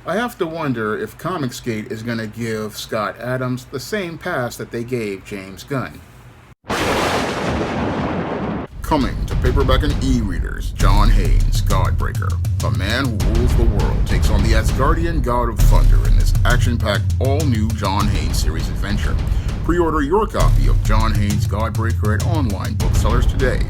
I have to wonder if Comicsgate is going to give Scott Adams the same pass that they gave James Gunn. Coming to paperback and e-readers, John Haynes, Godbreaker. A man who rules the world takes on the Asgardian god of thunder in this action-packed, all-new John Haynes series adventure. Pre-order your copy of John Haynes' Godbreaker at online booksellers today.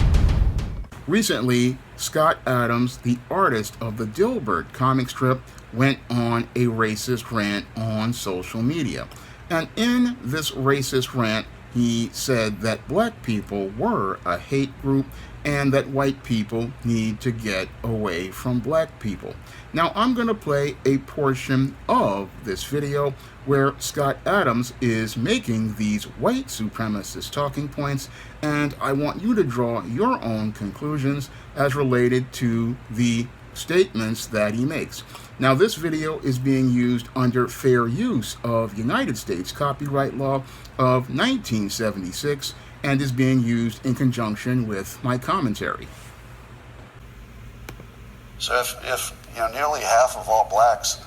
Recently, Scott Adams, the artist of the Dilbert comic strip, went on a racist rant on social media. And in this racist rant, he said that black people were a hate group and that white people need to get away from black people. Now, I'm going to play a portion of this video where Scott Adams is making these white supremacist talking points, and I want you to draw your own conclusions as related to the statements that he makes. Now, this video is being used under fair use of United States copyright law of 1976 and is being used in conjunction with my commentary. So if nearly half of all blacks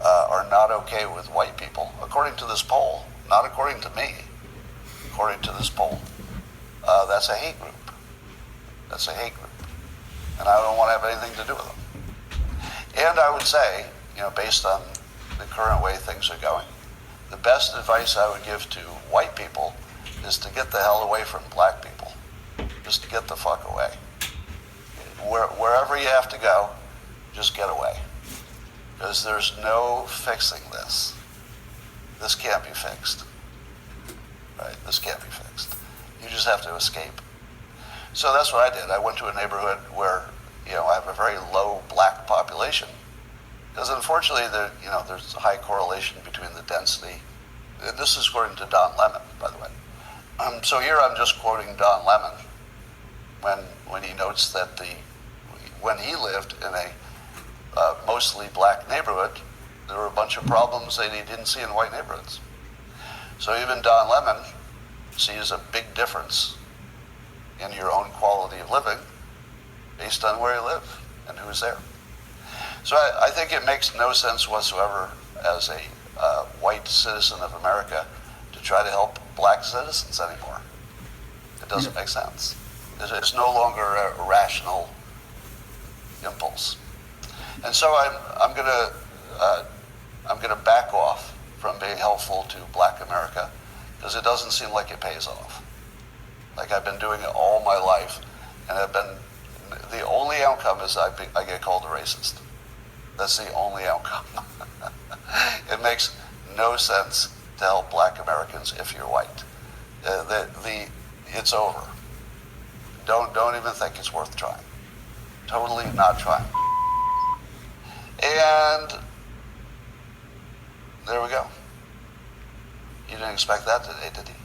are not okay with white people, according to this poll, not according to me, according to this poll, that's a hate group. That's a hate group. And I don't want to have anything to do with them. And I would say, based on the current way things are going, the best advice I would give to white people is to get the hell away from black people. Just get the fuck away. Wherever you have to go, just get away. Because there's no fixing this. This can't be fixed. Right? This can't be fixed. You just have to escape. So that's what I did. I went to a neighborhood where, I have a very low black population. Because unfortunately, there's a high correlation between the density. This is according to Don Lemon, by the way. So here I'm just quoting Don Lemon when he notes that when he lived in a mostly black neighborhood, there were a bunch of problems that he didn't see in white neighborhoods. So even Don Lemon sees a big difference in your own quality of living based on where you live and who's there. So I think it makes no sense whatsoever as a white citizen of America to try to help black citizens anymore. It doesn't make sense. It's no longer a rational impulse. And so I'm gonna back off from being helpful to black America because it doesn't seem like it pays off. Like I've been doing it all my life, and the only outcome is I get called a racist. That's the only outcome. It makes no sense to help black Americans if you're white. It's over. Don't even think it's worth trying. Totally not trying. And there we go. You didn't expect that today, did you?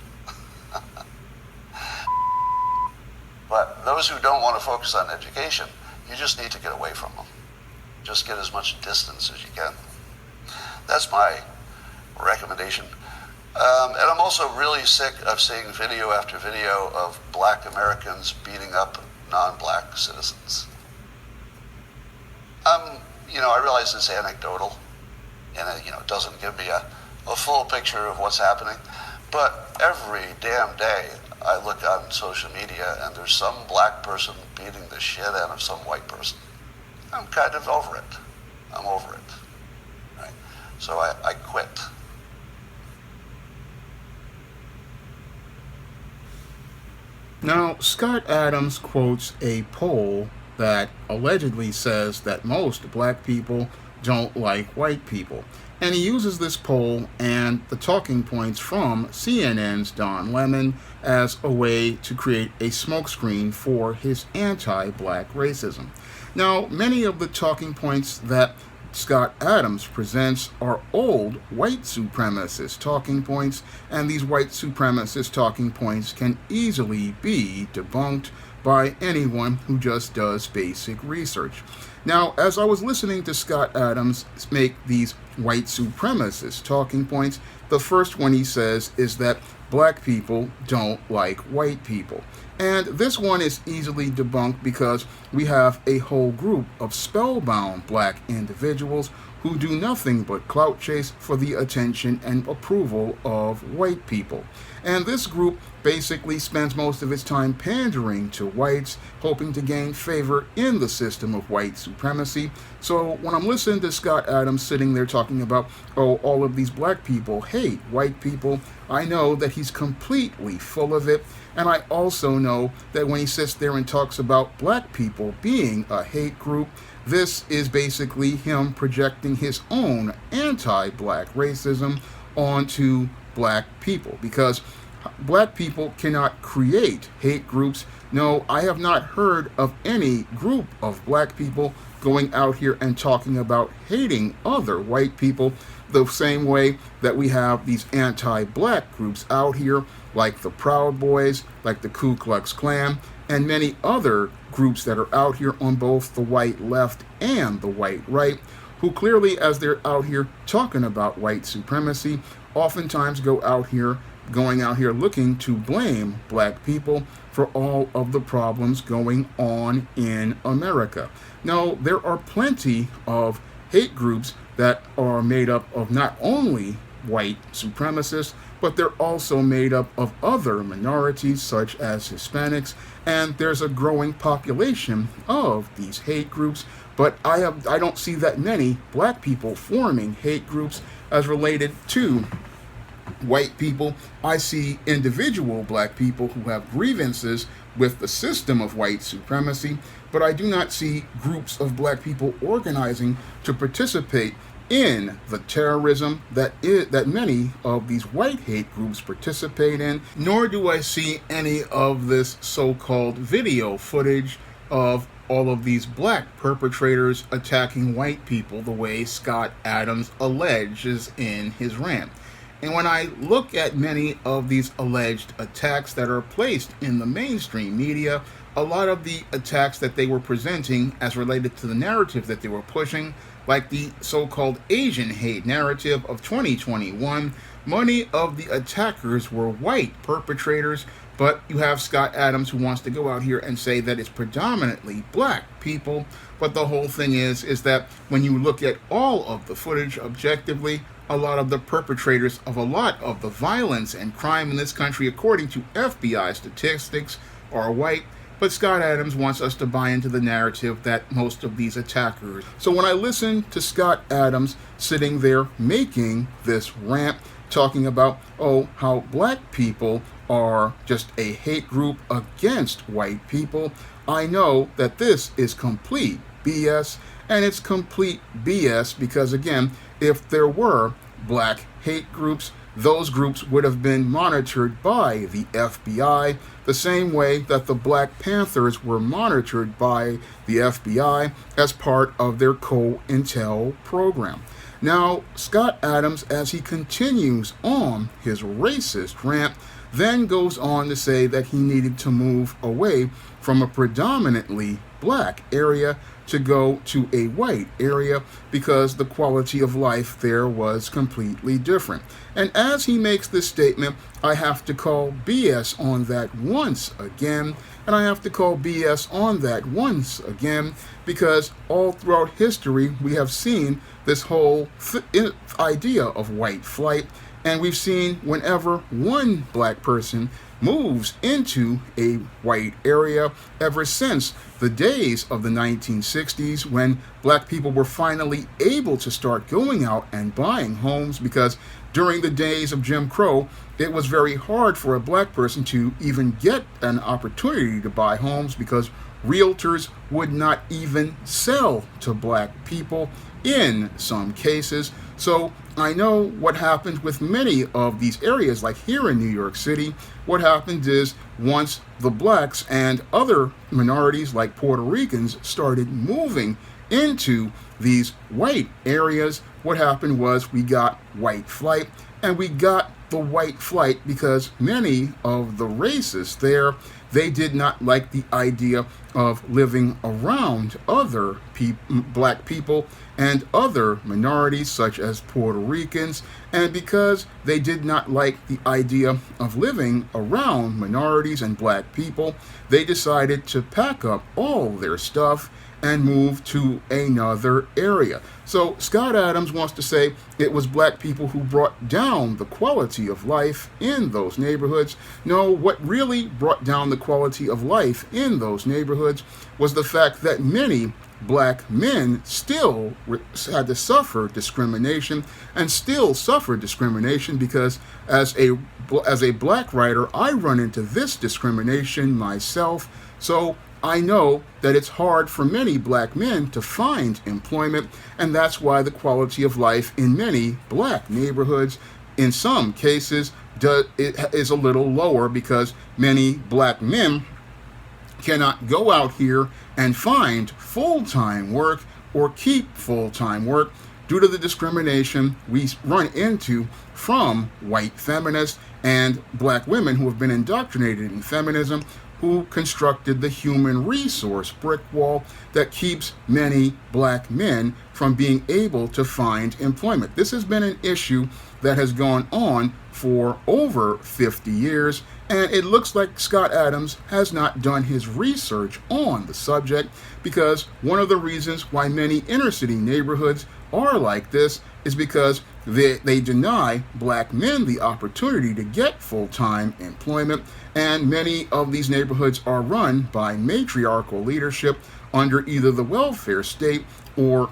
But those who don't want to focus on education, you just need to get away from them. Just get as much distance as you can. That's my recommendation. And I'm also really sick of seeing video after video of black Americans beating up non-black citizens. I realize it's anecdotal, and it doesn't give me a full picture of what's happening. But every damn day, I look on social media, and there's some black person beating the shit out of some white person. I'm kind of over it. I'm over it. Right? So I quit. Now, Scott Adams quotes a poll that allegedly says that most black people don't like white people. And he uses this poll and the talking points from CNN's Don Lemon as a way to create a smokescreen for his anti-black racism. Now, many of the talking points that Scott Adams presents are old white supremacist talking points, and these white supremacist talking points can easily be debunked by anyone who just does basic research. Now, as I was listening to Scott Adams make these white supremacist talking points, the first one he says is that black people don't like white people. And this one is easily debunked because we have a whole group of spellbound black individuals who do nothing but clout chase for the attention and approval of white people. And this group basically spends most of its time pandering to whites, hoping to gain favor in the system of white supremacy. So when I'm listening to Scott Adams sitting there talking about, oh, all of these black people hate white people, I know that he's completely full of it. And I also know that when he sits there and talks about black people being a hate group, this is basically him projecting his own anti-black racism onto black people, because black people cannot create hate groups. No, I have not heard of any group of black people going out here and talking about hating other white people the same way that we have these anti-black groups out here, like the Proud Boys, like the Ku Klux Klan, and many other groups that are out here on both the white left and the white right, who clearly, as they're out here talking about white supremacy, oftentimes going out here looking to blame black people for all of the problems going on in America. Now, there are plenty of hate groups that are made up of not only white supremacists, but they're also made up of other minorities such as Hispanics, and there's a growing population of these hate groups, but I don't see that many black people forming hate groups as related to white people. I see individual black people who have grievances with the system of white supremacy, but I do not see groups of black people organizing to participate in the terrorism that many of these white hate groups participate in, nor do I see any of this so-called video footage of all of these black perpetrators attacking white people the way Scott Adams alleges in his rant. And when I look at many of these alleged attacks that are placed in the mainstream media, a lot of the attacks that they were presenting as related to the narrative that they were pushing, like the so-called Asian hate narrative of 2021, many of the attackers were white perpetrators, but you have Scott Adams who wants to go out here and say that it's predominantly black people. But the whole thing is that when you look at all of the footage objectively, a lot of the perpetrators of a lot of the violence and crime in this country, according to FBI statistics, are white. But Scott Adams wants us to buy into the narrative that most of these attackers. So when I listen to Scott Adams sitting there making this rant, talking about, oh, how black people are just a hate group against white people, I know that this is complete BS. And it's complete BS because, again, if there were black hate groups, those groups would have been monitored by the FBI the same way that the Black Panthers were monitored by the FBI as part of their COINTEL program. Now, Scott Adams, as he continues on his racist rant, then goes on to say that he needed to move away from a predominantly black area to go to a white area because the quality of life there was completely different. And as he makes this statement, I have to call BS on that once again, and I have to call BS on that once again because all throughout history we have seen this whole idea of white flight, and we've seen whenever one black person moves into a white area ever since the days of the 1960s when black people were finally able to start going out and buying homes, because during the days of Jim Crow, it was very hard for a black person to even get an opportunity to buy homes because realtors would not even sell to black people in some cases. So I know what happened with many of these areas, like here in New York City. What happened is once the blacks and other minorities like Puerto Ricans started moving into these white areas, what happened was we got white flight, and we got the white flight because many of the racists there they did not like the idea of living around other black people and other minorities such as Puerto Ricans, and because they did not like the idea of living around minorities and black people, they decided to pack up all their stuff and move to another area. So Scott Adams wants to say it was black people who brought down the quality of life in those neighborhoods. No, what really brought down the quality of life in those neighborhoods was the fact that many black men still had to suffer discrimination and still suffer discrimination because as a black writer, I run into this discrimination myself. So I know that it's hard for many black men to find employment, and that's why the quality of life in many black neighborhoods, in some cases, is a little lower because many black men cannot go out here and find full-time work or keep full-time work due to the discrimination we run into from white feminists and black women who have been indoctrinated in feminism, who constructed the human resource brick wall that keeps many black men from being able to find employment. This has been an issue that has gone on for over 50 years, and it looks like Scott Adams has not done his research on the subject, because one of the reasons why many inner city neighborhoods are like this is because they deny black men the opportunity to get full-time employment, and many of these neighborhoods are run by matriarchal leadership under either the welfare state or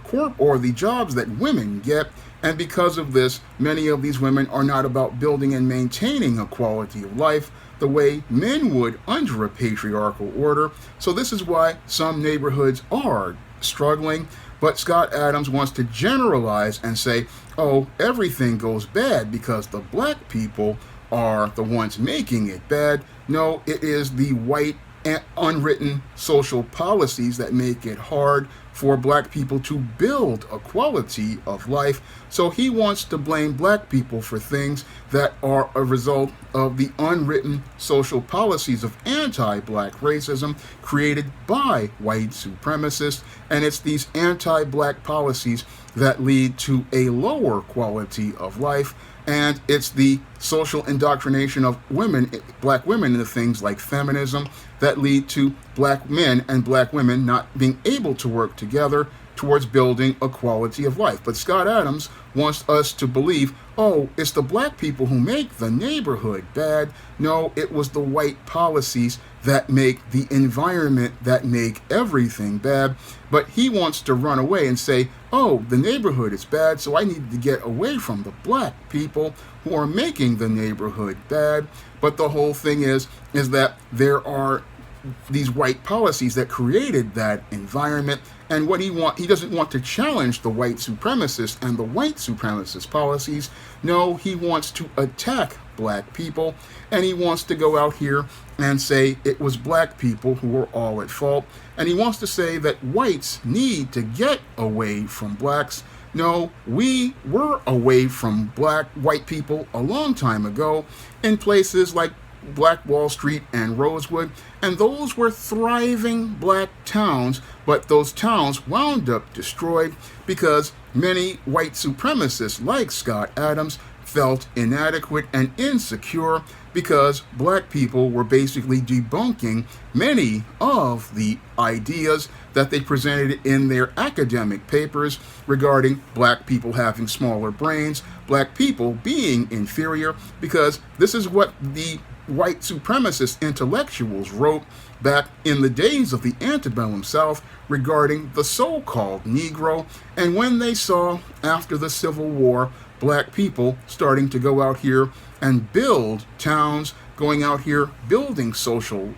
the jobs that women get. And because of this, many of these women are not about building and maintaining a quality of life the way men would under a patriarchal order. So this is why some neighborhoods are struggling. But Scott Adams wants to generalize and say, oh, everything goes bad because the black people are the ones making it bad. No, it is the white and unwritten social policies that make it hard for black people to build a quality of life. So he wants to blame black people for things that are a result of the unwritten social policies of anti-black racism created by white supremacists. And it's these anti-black policies that lead to a lower quality of life. And it's the social indoctrination of women, black women, into things like feminism that lead to black men and black women not being able to work together towards building a quality of life. But Scott Adams wants us to believe, oh, it's the black people who make the neighborhood bad. No, it was the white policies that make the environment, that make everything bad. But he wants to run away and say, oh, the neighborhood is bad, so I need to get away from the black people who are making the neighborhood bad. But the whole thing is that there are these white policies that created that environment, and what he doesn't want to challenge the white supremacists and the white supremacist policies. No, he wants to attack black people, and he wants to go out here and say it was black people who were all at fault, and he wants to say that whites need to get away from blacks. No, we were away from white people a long time ago in places like Black Wall Street and Rosewood, and those were thriving black towns, but those towns wound up destroyed because many white supremacists like Scott Adams felt inadequate and insecure because black people were basically debunking many of the ideas that they presented in their academic papers regarding black people having smaller brains, black people being inferior, because this is what the white supremacist intellectuals wrote back in the days of the antebellum South regarding the so-called Negro. And when they saw, after the Civil War, black people starting to go out here and build towns, going out here building social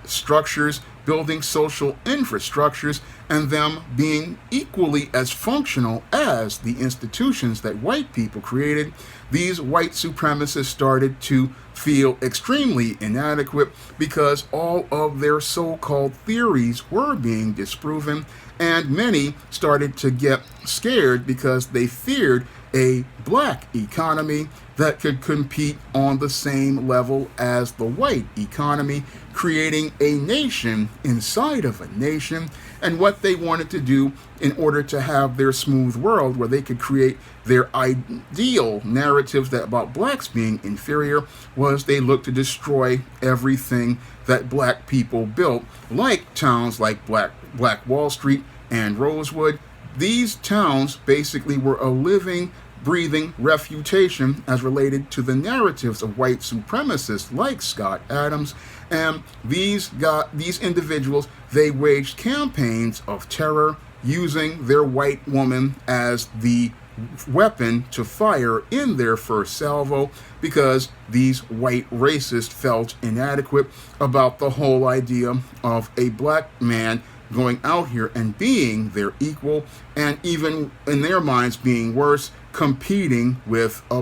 structures, building social infrastructures, and them being equally as functional as the institutions that white people created, these white supremacists started to feel extremely inadequate because all of their so-called theories were being disproven, And many started to get scared because they feared a black economy that could compete on the same level as the white economy, creating a nation inside of a nation. And what they wanted to do in order to have their smooth world where they could create their ideal narratives that about blacks being inferior was they looked to destroy everything that black people built, like towns like Black Wall Street and Rosewood. These towns basically were a living, breathing refutation as related to the narratives of white supremacists like Scott Adams. And these individuals, they waged campaigns of terror using their white woman as the weapon to fire in their first salvo because these white racists felt inadequate about the whole idea of a black man going out here and being their equal, and even in their minds being worse, competing with a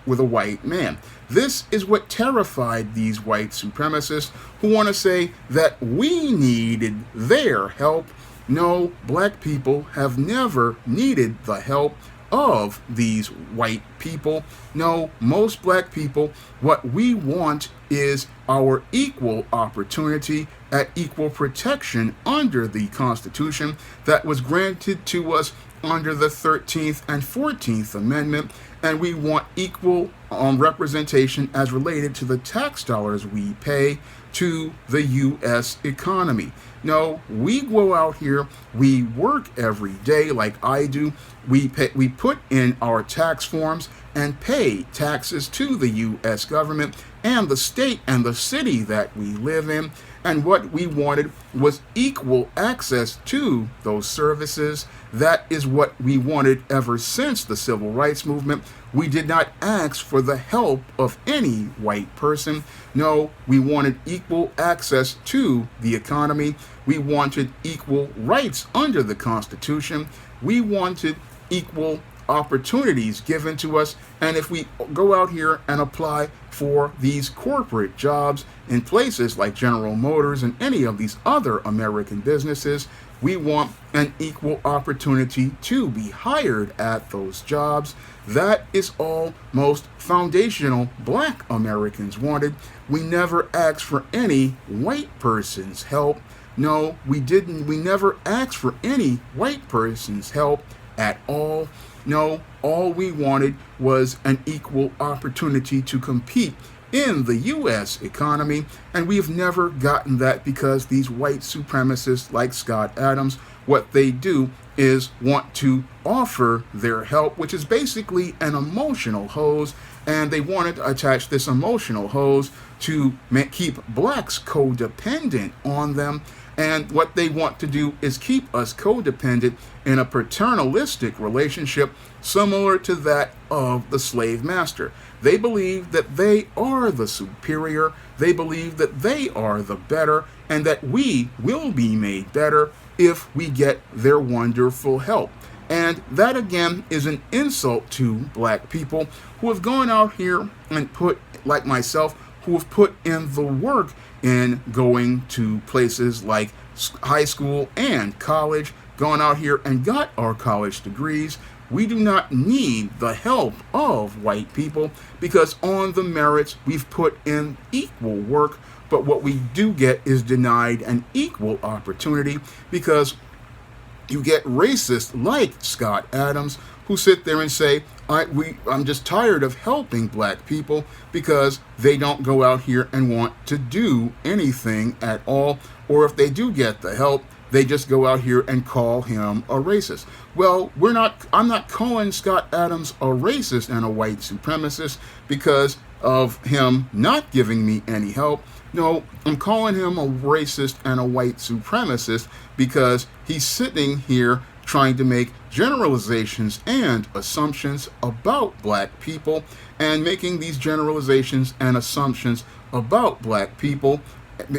white man. This is what terrified these white supremacists who want to say that we needed their help. No, black people have never needed the help of these white people. No, most black people, what we want is our equal opportunity at equal protection under the Constitution that was granted to us under the 13th and 14th Amendment, and we want equal representation as related to the tax dollars we pay to the U.S. economy. No, we go out here, we work every day like I do, we put in our tax forms and pay taxes to the U.S. government and the state and the city that we live in. And what we wanted was equal access to those services. That is what we wanted ever since the Civil Rights Movement. We did not ask for the help of any white person. No, we wanted equal access to the economy. We wanted equal rights under the Constitution. We wanted equal opportunities given to us. And if we go out here and apply for these corporate jobs in places like General Motors and any of these other American businesses, we want an equal opportunity to be hired at those jobs. That is all most foundational black Americans wanted. We never asked for any white person's help. No, we didn't. We never asked for any white person's help at all. No, all we wanted was an equal opportunity to compete in the U.S. economy, and we've never gotten that because these white supremacists like Scott Adams, what they do is want to offer their help, which is basically an emotional hose, and they wanted to attach this emotional hose to keep blacks codependent on them. And what they want to do is keep us codependent in a paternalistic relationship similar to that of the slave master. They believe that they are the superior, they believe that they are the better, and that we will be made better if we get their wonderful help. And that again is an insult to black people who have gone out here and put, like myself, who have put in the work in going to places like high school and college, gone out here and got our college degrees. We do not need the help of white people because on the merits we've put in equal work, but what we do get is denied an equal opportunity because you get racists like Scott Adams who sit there and say, I'm just tired of helping black people because they don't go out here and want to do anything at all, or if they do get the help, they just go out here and call him a racist. Well, I'm not calling Scott Adams a racist and a white supremacist because of him not giving me any help. No, I'm calling him a racist and a white supremacist because he's sitting here trying to make generalizations and assumptions about black people, and making these generalizations and assumptions about black people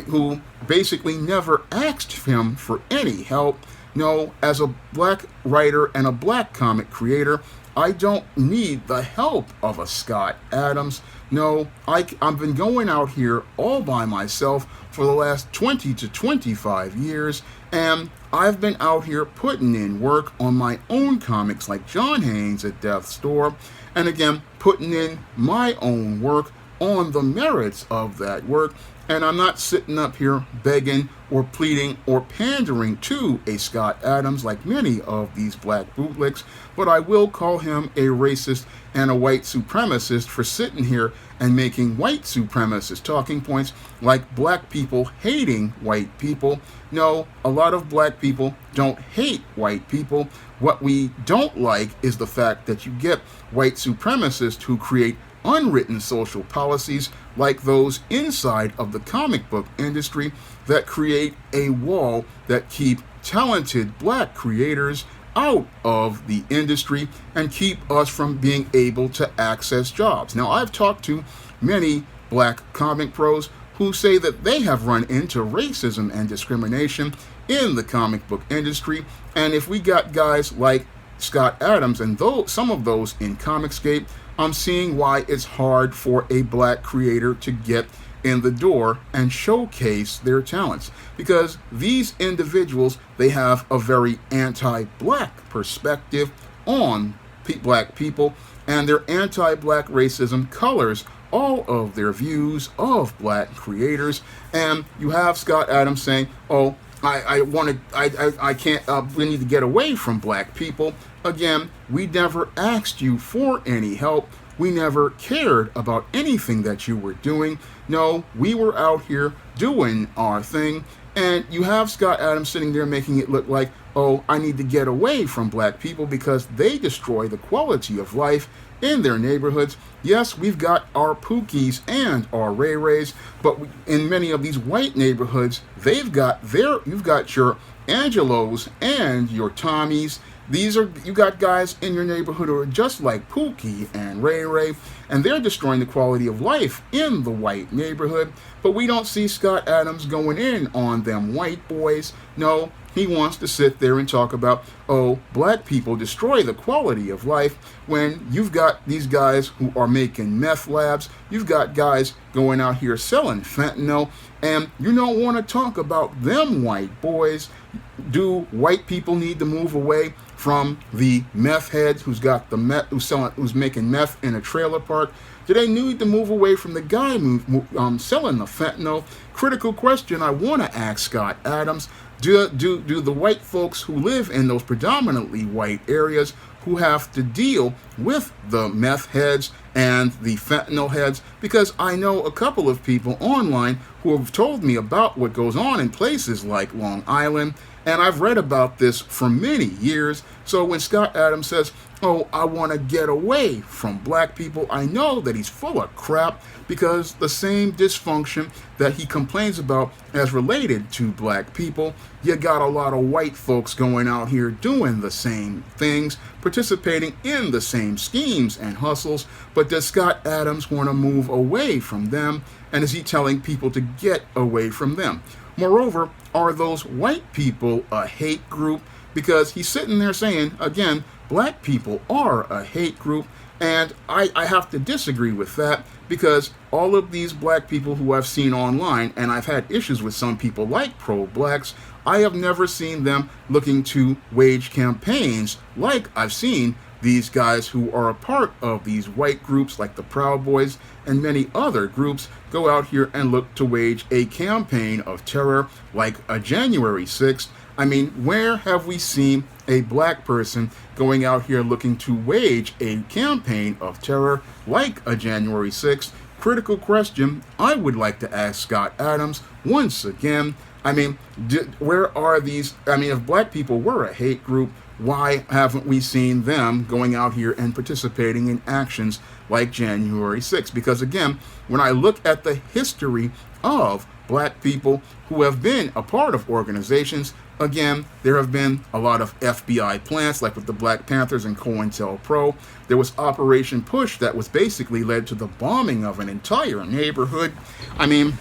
who basically never asked him for any help. No, as a black writer and a black comic creator, I don't need the help of a Scott Adams. No, I've been going out here all by myself for the last 20 to 25 years, and I've been out here putting in work on my own comics like John Haynes at Death's Door, and again, putting in my own work on the merits of that work. And I'm not sitting up here begging or pleading or pandering to a Scott Adams like many of these black bootlicks, but I will call him a racist and a white supremacist for sitting here and making white supremacist talking points like black people hating white people. No, a lot of black people don't hate white people. What we don't like is the fact that you get white supremacists who create unwritten social policies like those inside of the comic book industry that create a wall that keep talented black creators out of the industry and keep us from being able to access jobs. Now, I've talked to many black comic pros who say that they have run into racism and discrimination in the comic book industry, and if we got guys like Scott Adams and some of those in Comicscape, I'm seeing why it's hard for a black creator to get in the door and showcase their talents, because these individuals, they have a very anti-black perspective on black people, and their anti-black racism colors all of their views of black creators. And you have Scott Adams saying, oh, I can't, we need to get away from black people. Again, we never asked you for any help. We never cared about anything that you were doing. No, we were out here doing our thing. And you have Scott Adams sitting there making it look like, oh, I need to get away from black people because they destroy the quality of life in their neighborhoods. Yes, we've got our Pookies and our Ray Rays, but in many of these white neighborhoods, you've got your Angelos and your Tommies. You got guys in your neighborhood who are just like Pookie and Ray Ray, and they're destroying the quality of life in the white neighborhood. But we don't see Scott Adams going in on them white boys. No, he wants to sit there and talk about, oh, black people destroy the quality of life, when you've got these guys who are making meth labs, you've got guys going out here selling fentanyl, and you don't want to talk about them white boys. Do white people need to move away from the meth heads who's got the meth, who's making meth in a trailer park? Do they need to move away from the guy selling the fentanyl? Critical question I want to ask Scott Adams. Do the white folks who live in those predominantly white areas who have to deal with the meth heads and the fentanyl heads? Because I know a couple of people online who have told me about what goes on in places like Long Island, and I've read about this for many years. So when Scott Adams says, oh, I want to get away from black people, I know that he's full of crap, because the same dysfunction that he complains about as related to black people, you got a lot of white folks going out here doing the same things, participating in the same schemes and hustles. But does Scott Adams want to move away from them? And is he telling people to get away from them? Moreover, are those white people a hate group? Because he's sitting there saying, again, black people are a hate group, and I have to disagree with that, because all of these black people who I've seen online, and I've had issues with some people like pro-blacks, I have never seen them looking to wage campaigns like I've seen these guys who are a part of these white groups like the Proud Boys and many other groups go out here and look to wage a campaign of terror like a January 6th. I mean, where have we seen a black person going out here looking to wage a campaign of terror like a January 6th? Critical question I would like to ask Scott Adams once again. I mean, where are these? I mean, if black people were a hate group, why haven't we seen them going out here and participating in actions like January 6th? Because again, when I look at the history of black people who have been a part of organizations, again, there have been a lot of FBI plants, like with the Black Panthers and COINTELPRO. There was Operation Push that was basically led to the bombing of an entire neighborhood. I mean,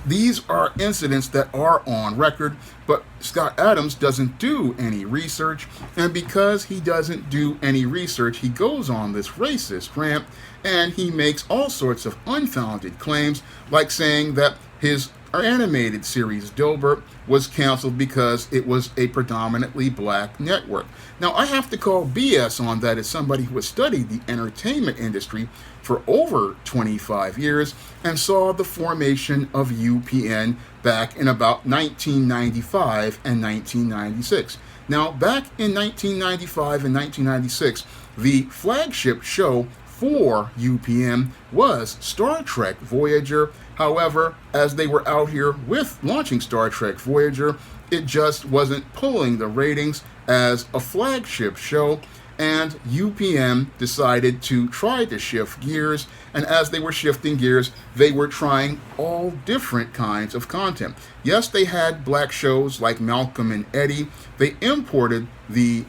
these are incidents that are on record, but Scott Adams doesn't do any research, and because he doesn't do any research, he goes on this racist rant, and he makes all sorts of unfounded claims, like saying that his animated series Dilbert was canceled because it was a predominantly black network. Now, I have to call BS on that as somebody who has studied the entertainment industry for over 25 years and saw the formation of UPN back in about 1995 and 1996. Now, back in 1995 and 1996, the flagship show for UPN was Star Trek Voyager. However, as they were out here with launching Star Trek Voyager, it just wasn't pulling the ratings as a flagship show, and UPN decided to try to shift gears, and as they were shifting gears, they were trying all different kinds of content. Yes, they had black shows like Malcolm and Eddie. They imported the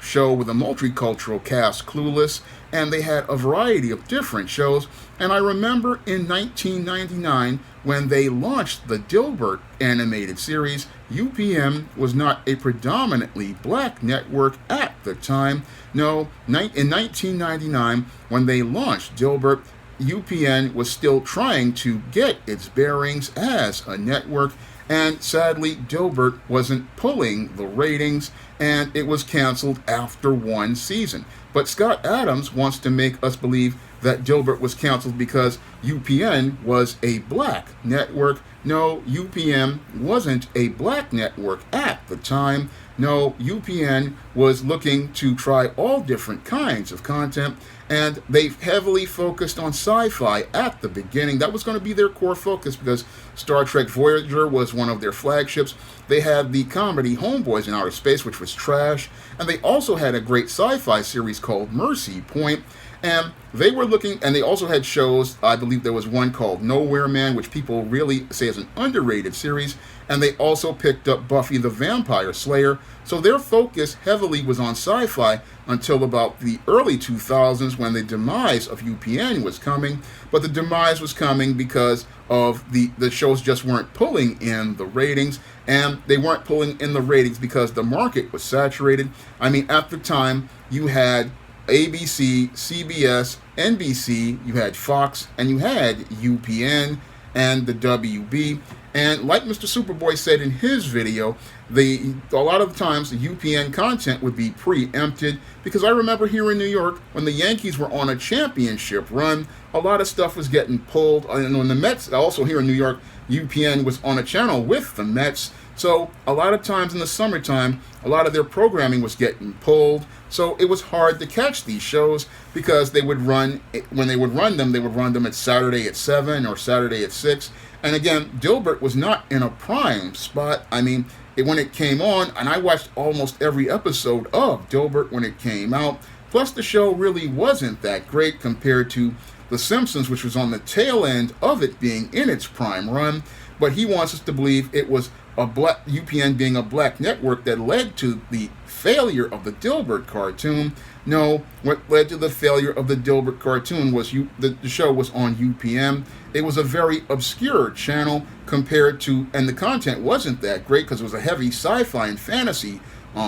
show with a multicultural cast, Clueless, and they had a variety of different shows. And I remember in 1999, when they launched the Dilbert animated series, UPN was not a predominantly black network at the time. No, in 1999, when they launched Dilbert, UPN was still trying to get its bearings as a network, and sadly, Dilbert wasn't pulling the ratings, and it was canceled after one season. But Scott Adams wants to make us believe that Dilbert was canceled because UPN was a black network. No, UPN wasn't a black network at the time. No, UPN was looking to try all different kinds of content, and they heavily focused on sci-fi at the beginning. That was going to be their core focus because Star Trek Voyager was one of their flagships. They had the comedy Homeboys in Outer Space, which was trash, and they also had a great sci-fi series called Mercy Point. And they were looking, and they also had shows. I believe there was one called Nowhere Man, which people really say is an underrated series. And they also picked up Buffy the Vampire Slayer. So their focus heavily was on sci-fi until about the early 2000s when the demise of UPN was coming. But the demise was coming because of the shows just weren't pulling in the ratings. And they weren't pulling in the ratings because the market was saturated. I mean, at the time, you had ABC, CBS, NBC, you had Fox, and you had UPN and the WB. And like Mr. Superboy said in his video, a lot of the times the UPN content would be preempted, because I remember here in New York, when the Yankees were on a championship run, a lot of stuff was getting pulled. And when the Mets, also here in New York, UPN was on a channel with the Mets. So a lot of times in the summertime, a lot of their programming was getting pulled. So it was hard to catch these shows because they would run, when they would run them at Saturday at 7 or Saturday at 6. And again, Dilbert was not in a prime spot. I mean, when it came on, and I watched almost every episode of Dilbert when it came out. Plus, the show really wasn't that great compared to The Simpsons, which was on the tail end of it being in its prime run. But he wants us to believe it was UPN being a black network that led to the failure of the Dilbert cartoon. No, what led to the failure of the Dilbert cartoon was the show was on UPN. It was a very obscure channel compared to, and the content wasn't that great because it was a heavy sci-fi and fantasy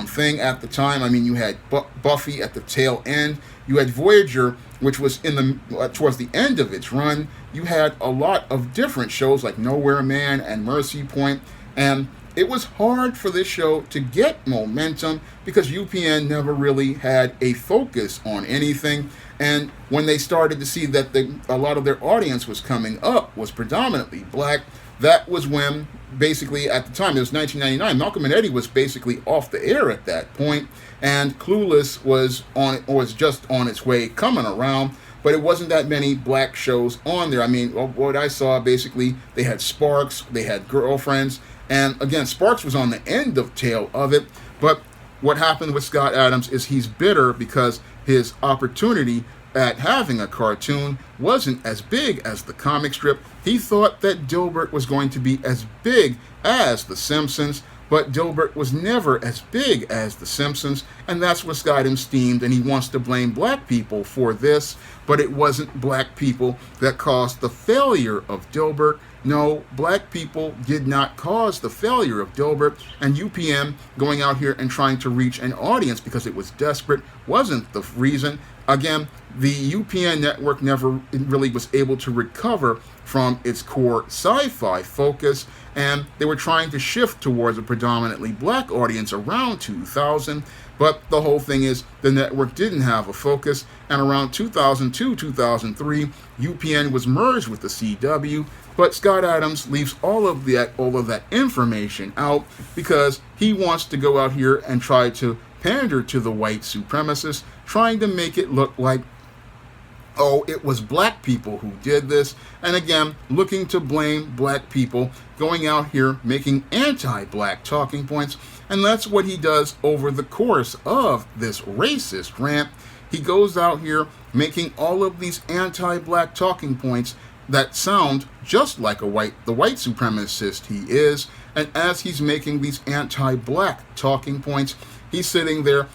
thing at the time. I mean, you had Buffy at the tail end. You had Voyager, which was towards the end of its run. You had a lot of different shows like Nowhere Man and Mercy Point, and it was hard for this show to get momentum because UPN never really had a focus on anything. And when they started to see that a lot of their audience was coming up was predominantly black, that was when basically at the time, it was 1999, Malcolm and Eddie was basically off the air at that point, and Clueless was just on its way coming around. But it wasn't that many black shows on there. I mean, what I saw, basically, they had Sparks, they had Girlfriends, and again, Sparks was on the end of tail of it. But what happened with Scott Adams is he's bitter because his opportunity at having a cartoon wasn't as big as the comic strip. He thought that Dilbert was going to be as big as The Simpsons, but Dilbert was never as big as The Simpsons, and that's what got him steamed, and he wants to blame black people for this, but it wasn't black people that caused the failure of Dilbert. No, black people did not cause the failure of Dilbert, and UPN going out here and trying to reach an audience because it was desperate wasn't the reason. Again, the UPN network never really was able to recover from its core sci-fi focus, and they were trying to shift towards a predominantly black audience around 2000. But the whole thing is the network didn't have a focus, and around 2002, 2003, UPN was merged with the CW. But Scott Adams leaves all of that information out because he wants to go out here and try to pander to the white supremacists, trying to make it look like, oh, it was black people who did this, and again, looking to blame black people, going out here making anti-black talking points, and that's what he does over the course of this racist rant. He goes out here making all of these anti-black talking points that sound just like the white supremacist he is, and as he's making these anti-black talking points, he's sitting there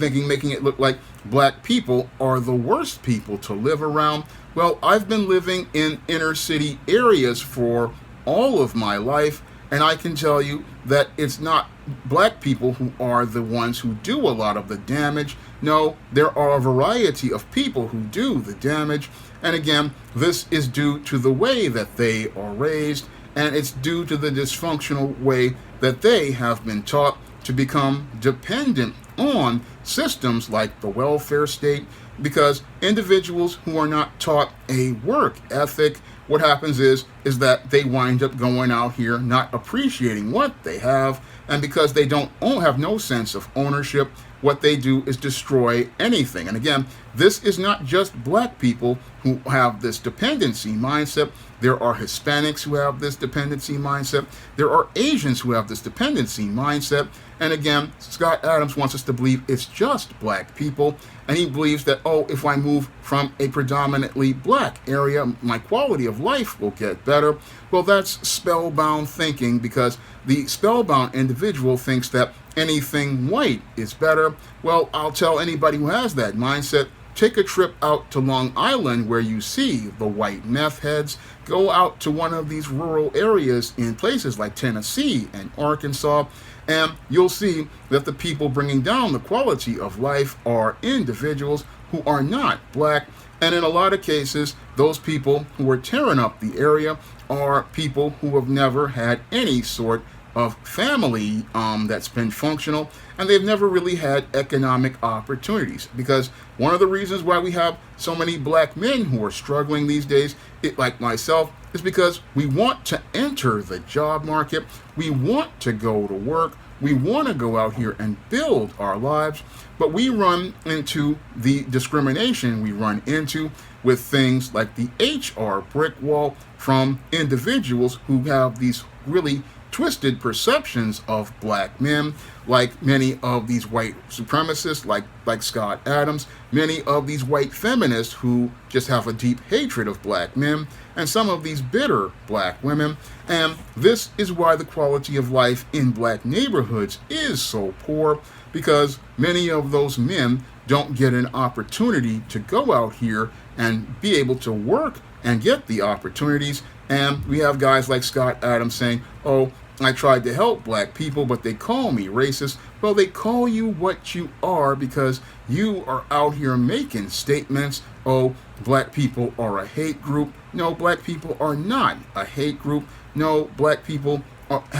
making it look like black people are the worst people to live around. Well, I've been living in inner city areas for all of my life, and I can tell you that it's not black people who are the ones who do a lot of the damage. No, there are a variety of people who do the damage, and again, this is due to the way that they are raised, and it's due to the dysfunctional way that they have been taught to become dependent on systems like the welfare state, because individuals who are not taught a work ethic, what happens is that they wind up going out here not appreciating what they have, and because they don't have no sense of ownership, what they do is destroy anything. And again, this is not just black people who have this dependency mindset. There are Hispanics who have this dependency mindset. There are Asians who have this dependency mindset. And again, Scott Adams wants us to believe it's just black people. And he believes that, oh, if I move from a predominantly black area, my quality of life will get better. Well, that's spellbound thinking, because the spellbound individual thinks that anything white is better. Well, I'll tell anybody who has that mindset, take a trip out to Long Island where you see the white meth heads. Go out to one of these rural areas in places like Tennessee and Arkansas, and you'll see that the people bringing down the quality of life are individuals who are not black. And in a lot of cases, those people who are tearing up the area are people who have never had any sort of family that's been functional, and they've never really had economic opportunities. Because one of the reasons why we have so many black men who are struggling these days, like myself, is because we want to enter the job market, we want to go to work, we want to go out here and build our lives, but we run into the discrimination we run into with things like the HR brick wall from individuals who have these really twisted perceptions of black men, like many of these white supremacists, like Scott Adams, many of these white feminists who just have a deep hatred of black men, and some of these bitter black women. And this is why the quality of life in black neighborhoods is so poor, because many of those men don't get an opportunity to go out here and be able to work and get the opportunities. And we have guys like Scott Adams saying, oh, I tried to help black people, but they call me racist. Well, they call you what you are because you are out here making statements, oh, black people are a hate group. No, black people are not a hate group. No, black people don't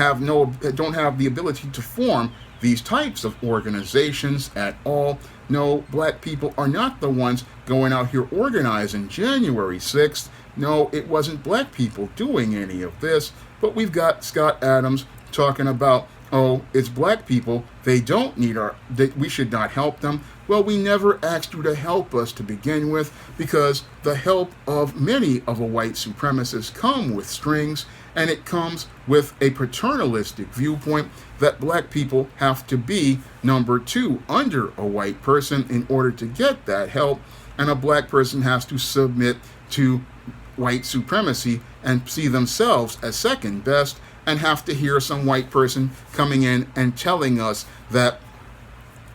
have the ability to form these types of organizations at all. No, black people are not the ones going out here organizing January 6th. No, it wasn't black people doing any of this. But we've got Scott Adams talking about, oh, it's black people, they don't need we should not help them. Well, we never asked you to help us to begin with, because the help of many of a white supremacists come with strings, and it comes with a paternalistic viewpoint that black people have to be number two under a white person in order to get that help, and a black person has to submit to white supremacy and see themselves as second best, and have to hear some white person coming in and telling us that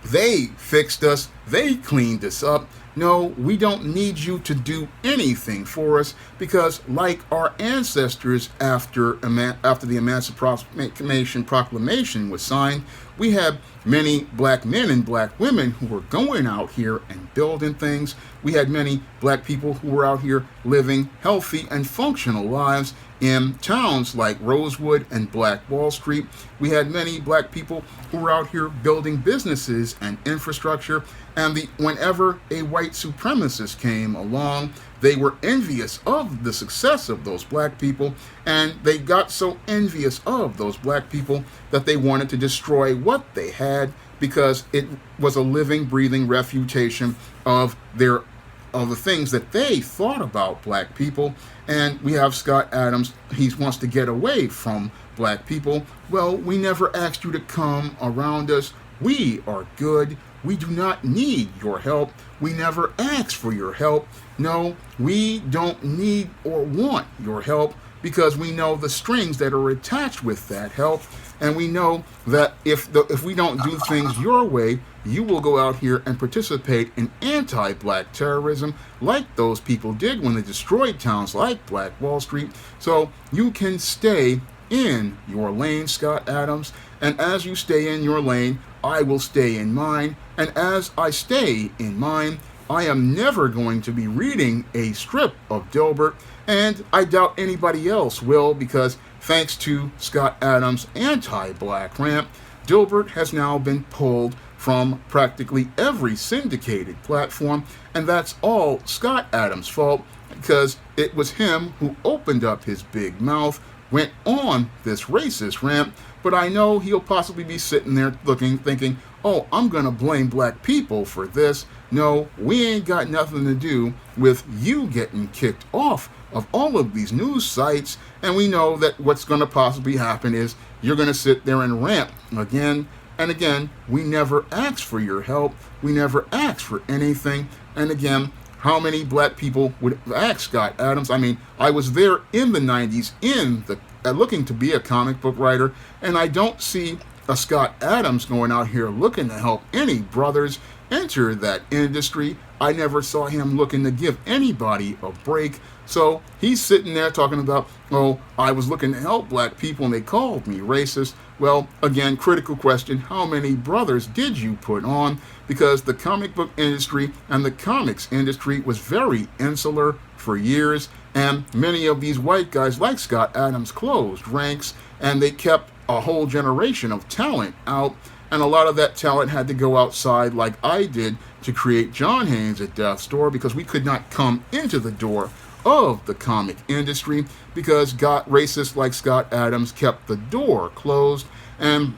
they fixed us, they cleaned us up. No, we don't need you to do anything for us because, like our ancestors after the Emancipation Proclamation was signed, we had many black men and black women who were going out here and building things. We had many black people who were out here living healthy and functional lives in towns like Rosewood and Black Wall Street. We had many black people who were out here building businesses and infrastructure, and whenever a white supremacist came along, they were envious of the success of those black people, and they got so envious of those black people that they wanted to destroy what they had because it was a living, breathing refutation of the things that they thought about black people. And we have Scott Adams. He wants to get away from black people. Well, we never asked you to come around us. We are good. We do not need your help. We never asked for your help. No, we don't need or want your help because we know the strings that are attached with that help. And we know that if we don't do things your way, you will go out here and participate in anti-black terrorism like those people did when they destroyed towns like Black Wall Street. So you can stay in your lane, Scott Adams. And as you stay in your lane, I will stay in mine. And as I stay in mine, I am never going to be reading a strip of Dilbert. And I doubt anybody else will, because thanks to Scott Adams' anti-black rant, Dilbert has now been pulled from practically every syndicated platform, and that's all Scott Adams' fault, because it was him who opened up his big mouth, went on this racist rant. But I know he'll possibly be sitting there thinking, oh, I'm going to blame black people for this. No, we ain't got nothing to do with you getting kicked off of all of these news sites. And we know that what's going to possibly happen is you're going to sit there and rant again and again. We never asked for your help. We never asked for anything. And again, how many black people would ask Scott Adams? I mean, I was there in the 90s looking to be a comic book writer, and I don't see a Scott Adams going out here looking to help any brothers enter that industry. I never saw him looking to give anybody a break. So he's sitting there talking about, oh, I was looking to help black people and they called me racist. Well, again, critical question, how many brothers did you put on? Because the comic book industry and the comics industry was very insular for years, and many of these white guys like Scott Adams closed ranks, and they kept a whole generation of talent out, and a lot of that talent had to go outside like I did to create John Haynes at Death's Door, because we could not come into the door of the comic industry because racists like Scott Adams kept the door closed. And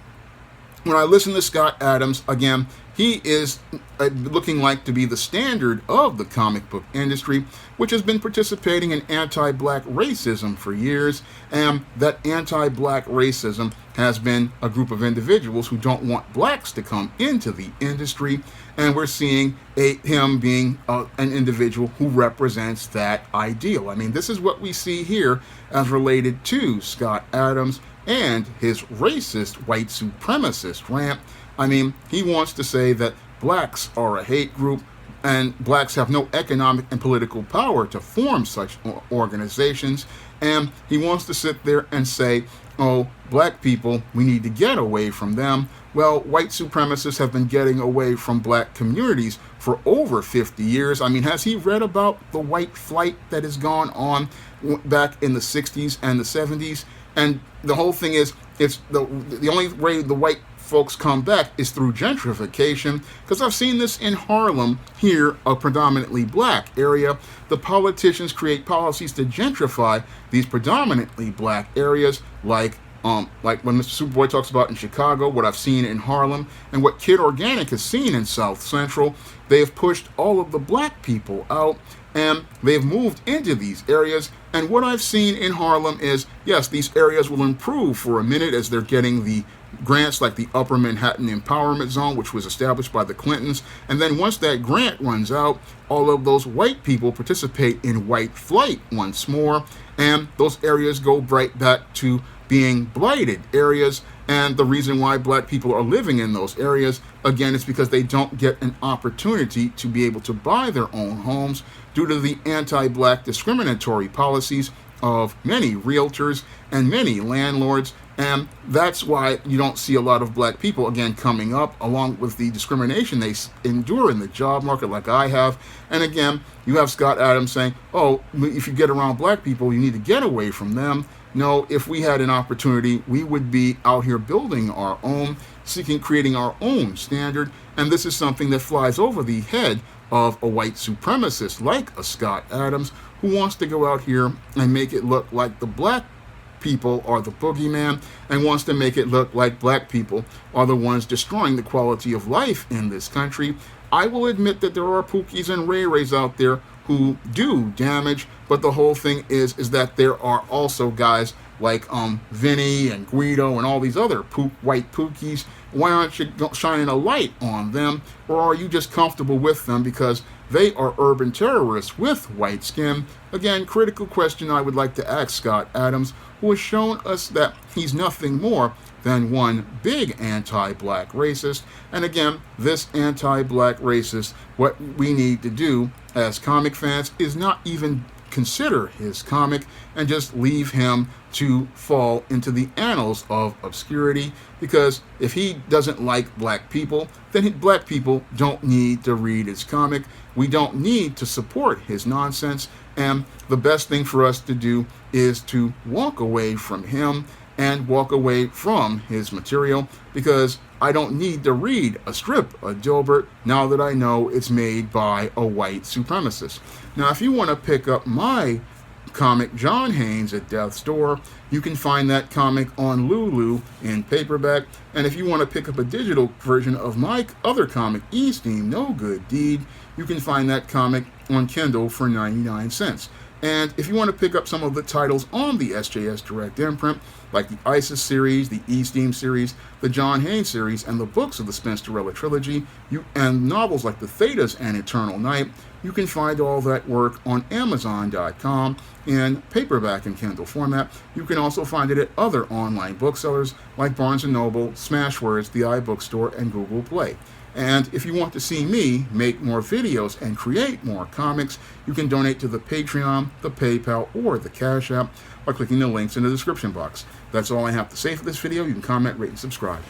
when I listen to Scott Adams, again, he is looking like to be the standard of the comic book industry, which has been participating in anti-black racism for years. And that anti-black racism has been a group of individuals who don't want blacks to come into the industry. And we're seeing him being an individual who represents that ideal. I mean, this is what we see here as related to Scott Adams and his racist white supremacist rant. I mean, he wants to say that blacks are a hate group and blacks have no economic and political power to form such organizations. And he wants to sit there and say, oh, black people, we need to get away from them. Well, white supremacists have been getting away from black communities for over 50 years. I mean, has he read about the white flight that has gone on back in the 60s and the 70s? And the whole thing is, it's the only way the white folks come back is through gentrification, because I've seen this in Harlem, here, a predominantly black area. The politicians create policies to gentrify these predominantly black areas, like when Mr. Superboy talks about in Chicago, what I've seen in Harlem, and what Kid Organic has seen in South Central. They have pushed all of the black people out, and they've moved into these areas. And what I've seen in Harlem is, yes, these areas will improve for a minute as they're getting the grants like the Upper Manhattan Empowerment Zone, which was established by the Clintons. And then once that grant runs out, all of those white people participate in white flight once more, and those areas go right back to being blighted areas. And the reason why black people are living in those areas, again, is because they don't get an opportunity to be able to buy their own homes due to the anti-black discriminatory policies of many realtors and many landlords. And that's why you don't see a lot of black people, again, coming up, along with the discrimination they endure in the job market, like I have. And again, you have Scott Adams saying, oh, if you get around black people, you need to get away from them. No, if we had an opportunity, we would be out here building our own, creating our own standard. And this is something that flies over the head of a white supremacist like a Scott Adams, who wants to go out here and make it look like the black people are the boogeyman, and wants to make it look like black people are the ones destroying the quality of life in this country. I will admit that there are Pookies and Ray Rays out there who do damage, but the whole thing is that there are also guys like Vinny and Guido and all these other white Pookies. Why aren't you shining a light on them? Or are you just comfortable with them because they are urban terrorists with white skin? Again, critical question I would like to ask Scott Adams, who has shown us that he's nothing more than one big anti-black racist. And again, this anti-black racist, what we need to do as comic fans is not even consider his comic and just leave him to fall into the annals of obscurity, because if he doesn't like black people, then black people don't need to read his comic. We don't need to support his nonsense, and the best thing for us to do is to walk away from him and walk away from his material, because I don't need to read a strip of Dilbert now that I know it's made by a white supremacist. Now, if you want to pick up my comic John Haynes at Death's Door, you can find that comic on Lulu in paperback. And if you want to pick up a digital version of my other comic, Esteem No Good Deed, you can find that comic on Kindle for 99 cents. And if you want to pick up some of the titles on the SJS Direct imprint, like the ISIS series, the Esteem series, the John Haynes series, and the books of the Spinsterella trilogy, and novels like The Thetas and Eternal Night, you can find all that work on Amazon.com in paperback and Kindle format. You can also find it at other online booksellers like Barnes & Noble, Smashwords, the iBookstore, and Google Play. And if you want to see me make more videos and create more comics, you can donate to the Patreon, the PayPal, or the Cash App by clicking the links in the description box. That's all I have to say for this video. You can comment, rate, and subscribe.